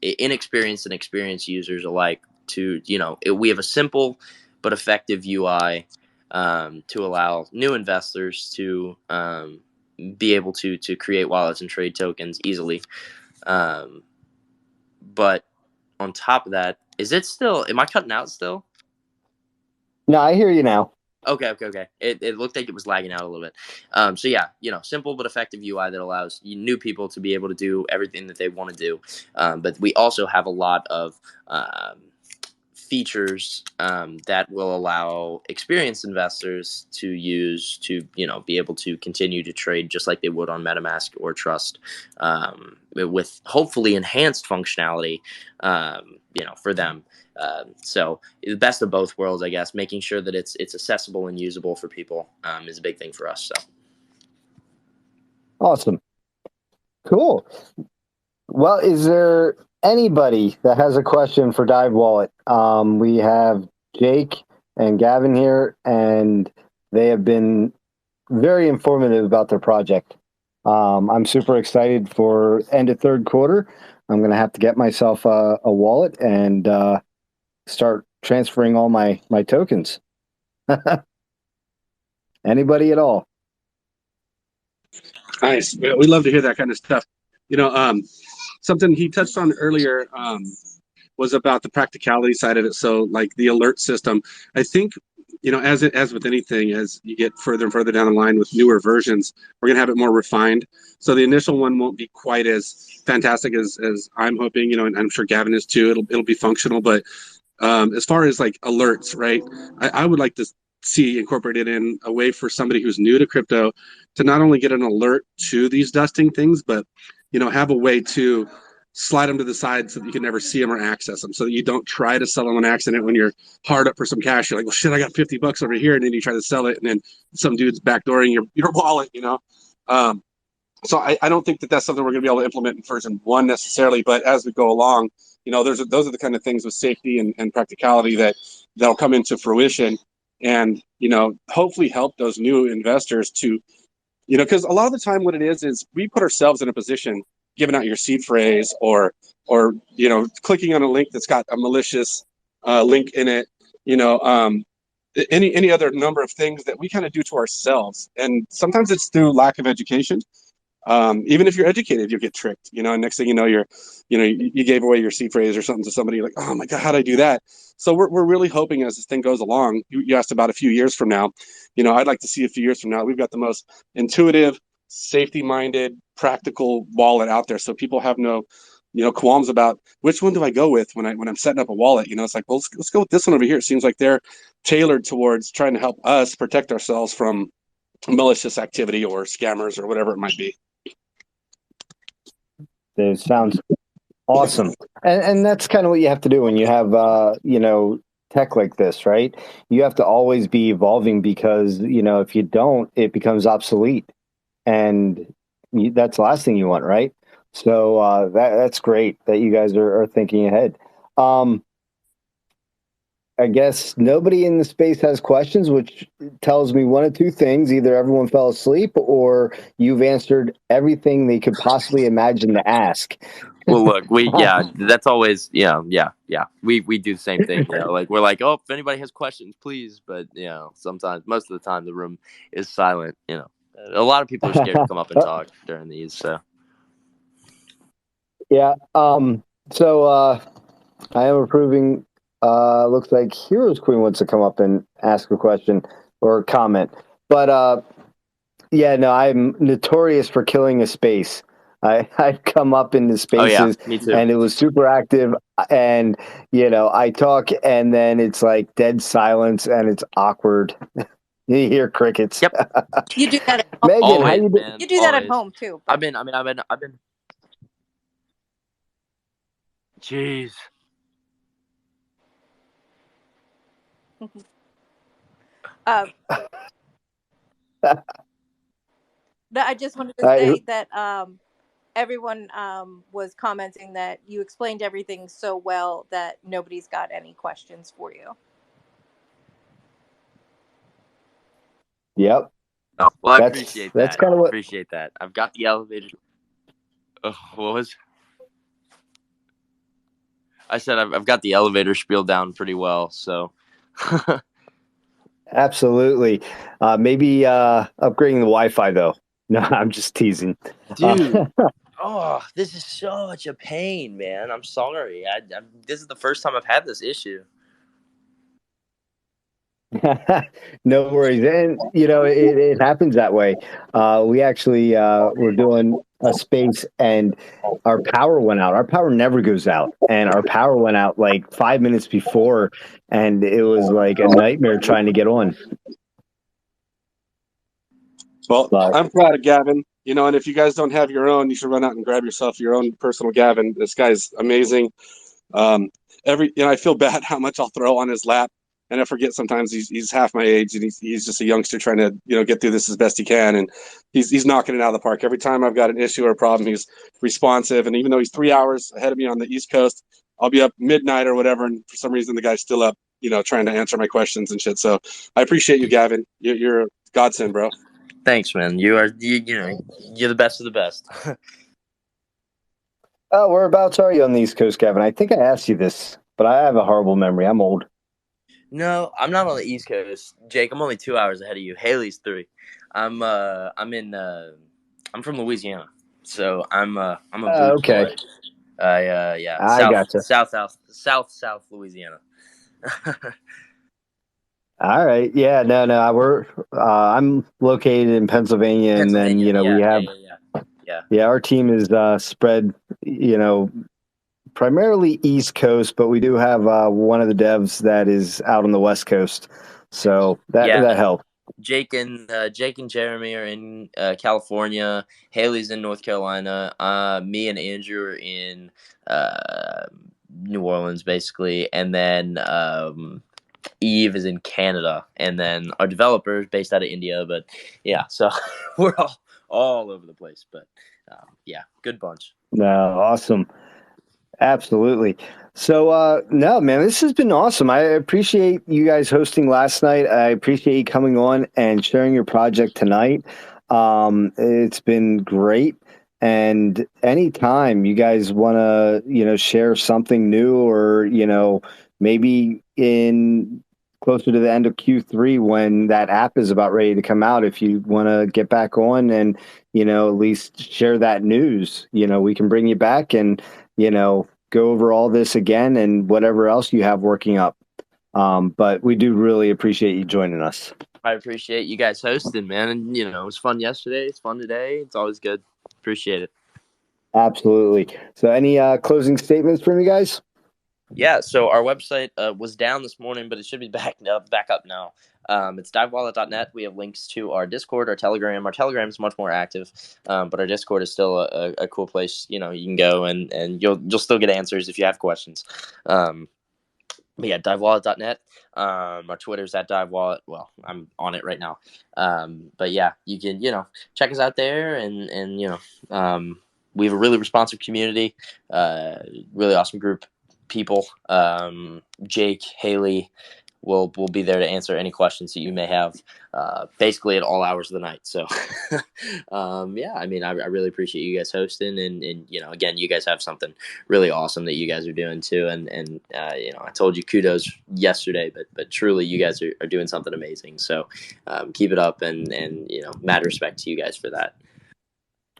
inexperienced and experienced users alike to, we have a simple but effective UI to allow new investors to be able to create wallets and trade tokens easily. But on top of that, am I cutting out still? No, I hear you now. Okay. It looked like it was lagging out a little bit. So yeah, simple but effective UI that allows new people to be able to do everything that they want to do. But we also have a lot of features that will allow experienced investors to use to be able to continue to trade just like they would on MetaMask or Trust, with hopefully enhanced functionality for them. So the best of both worlds, I guess. Making sure that it's accessible and usable for people is a big thing for us. So awesome, cool. Well, is there anybody that has a question for DiveWallet? We have Jake and Gavin here, and they have been very informative about their project. I'm super excited for end of third quarter. I'm going to have to get myself a wallet and start transferring all my tokens. Anybody at all? Nice. We love to hear that kind of stuff. Something he touched on earlier was about the practicality side of it. So, like the alert system, I think, as with anything, as you get further and further down the line with newer versions, we're gonna have it more refined. So the initial one won't be quite as fantastic as I'm hoping. And I'm sure Gavin is too. It'll be functional, but as far as like alerts, right? I would like to see incorporated in a way for somebody who's new to crypto to not only get an alert to these dusting things, but have a way to slide them to the side so that you can never see them or access them, so that you don't try to sell them on accident when you're hard up for some cash. You're like, well, shit, I got $50 over here, and then you try to sell it, and then some dude's backdooring your wallet. So I don't think that that's something we're going to be able to implement in version 1 necessarily, but as we go along, those are the kind of things with safety and practicality that'll come into fruition, and hopefully help those new investors to, because a lot of the time what it is we put ourselves in a position, giving out your seed phrase or clicking on a link that's got a malicious link in it, any other number of things that we kind of do to ourselves, and sometimes it's through lack of education. Even if you're educated, you'll get tricked, and next thing you know, you gave away your C phrase or something to somebody, you're like, oh my God, how'd I do that? So we're really hoping as this thing goes along, you asked about a few years from now, I'd like to see a few years from now, we've got the most intuitive, safety-minded, practical wallet out there. So people have no, qualms about which one do I go with when I'm setting up a wallet. It's like, well, let's go with this one over here. It seems like they're tailored towards trying to help us protect ourselves from malicious activity or scammers or whatever it might be. It sounds awesome. And that's kind of what you have to do when you have, tech like this, right? You have to always be evolving because, if you don't, it becomes obsolete. And that's the last thing you want, right? So that's great that you guys are thinking ahead. I guess nobody in the space has questions, which tells me one of two things. Either everyone fell asleep or you've answered everything they could possibly imagine to ask. Well, look, that's always, yeah. We do the same thing, like we're like, oh, if anybody has questions, please. But, sometimes, most of the time, the room is silent. A lot of people are scared to come up and talk during these. So, yeah. So I am approving. Looks like Heroes Queen wants to come up and ask a question or comment. But yeah, no, I'm notorious for killing a space. I've come up into spaces me too. and it was super active and, I talk and then it's like dead silence and it's awkward. You hear crickets. Yep. You do that at home. Megan, Always, how you doing? man, You do that always. at home too. I've been. Jeez. No, I just wanted to say that everyone was commenting that you explained everything so well that nobody's got any questions for you. Yep. Oh, well, I appreciate that. That's kind of what. Appreciate that. I've got the elevator. Oh, what was? I said I've got the elevator spiel down pretty well. So. Absolutely. Maybe upgrading the Wi-Fi though. No, I'm just teasing. Dude. Oh, this is such a pain, man. I'm sorry. This is the first time I've had this issue. No worries. And, it happens that way. We actually were doing a space and our power went out. Our power never goes out. And our power went out like 5 minutes before. And it was like a nightmare trying to get on. Well, I'm proud of Gavin, and if you guys don't have your own, you should run out and grab yourself your own personal Gavin. This guy's amazing. I feel bad how much I'll throw on his lap. And I forget sometimes he's half my age and he's just a youngster trying to, get through this as best he can. And he's knocking it out of the park. Every time I've got an issue or a problem, he's responsive. And even though he's 3 hours ahead of me on the East Coast, I'll be up midnight or whatever. And for some reason, the guy's still up, trying to answer my questions and shit. So I appreciate you, Gavin. You're a godsend, bro. Thanks, man. You're the best of the best. Oh, whereabouts are you on the East Coast, Gavin? I think I asked you this, but I have a horrible memory. I'm old. No, I'm not on the East Coast, Jake. I'm only 2 hours ahead of you. Haley's 3. I'm from Louisiana, so I'm a okay. boy. Yeah. I gotcha. South Louisiana. All right. Yeah. No. I'm located in Pennsylvania, and then we have. Yeah, our team is spread. Primarily East Coast, but we do have one of the devs that is out on the West Coast, so that helps. Jake and Jeremy are in California. Haley's in North Carolina. Me and Andrew are in New Orleans, basically, and then Eve is in Canada, and then our developer is based out of India. But yeah, so we're all over the place. But yeah, good bunch. No, awesome. Absolutely. So, no, man, this has been awesome. I appreciate you guys hosting last night. I appreciate you coming on and sharing your project tonight. It's been great. And anytime you guys want to, share something new or, maybe in closer to the end of Q3 when that app is about ready to come out. If you want to get back on and, at least share that news, we can bring you back and, go over all this again and whatever else you have working up. But we do really appreciate you joining us. I appreciate you guys hosting, man. And, it was fun yesterday. It's fun today. It's always good. Appreciate it. Absolutely. So any closing statements from you guys? Yeah, so our website was down this morning, but it should be back up now. It's DiveWallet.net. We have links to our Discord, our Telegram. Our Telegram is much more active, but our Discord is still a cool place. You can go and you'll still get answers if you have questions. But yeah, DiveWallet.net. Our Twitter's at DiveWallet. Well, I'm on it right now. But yeah, you can check us out there, and we have a really responsive community, really awesome group. People, Jake, Haley will be there to answer any questions that you may have, basically at all hours of the night. So, yeah, I mean, I really appreciate you guys hosting, and again, you guys have something really awesome that you guys are doing too, and I told you kudos yesterday, but truly, you guys are doing something amazing. So, keep it up, and mad respect to you guys for that.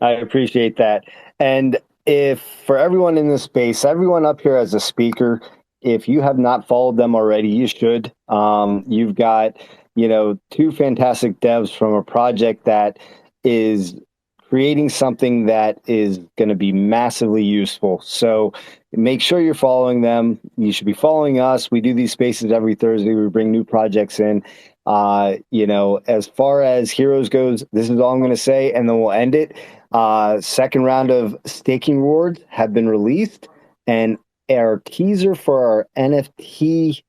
I appreciate that, and if for everyone in this space, everyone up here as a speaker, if you have not followed them already, you should. You've got, two fantastic devs from a project that is creating something that is going to be massively useful. So make sure you're following them. You should be following us. We do these spaces every Thursday. We bring new projects in. As far as Heroes goes, this is all I'm going to say, and then we'll end it. Second round of staking rewards have been released, and our teaser for our NFT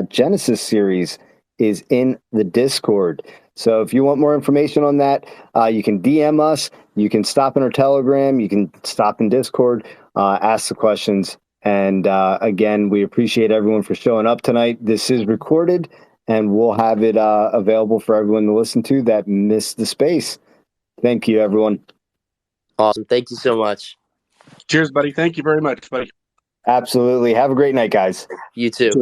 Genesis series is in the Discord. So if you want more information on that, you can DM us, you can stop in our Telegram, you can stop in Discord, ask the questions. And again, we appreciate everyone for showing up tonight. This is recorded, and we'll have it available for everyone to listen to that missed the space. Thank you, everyone. Awesome. Thank you so much. Cheers, buddy. Thank you very much, buddy. Absolutely. Have a great night, guys. You too.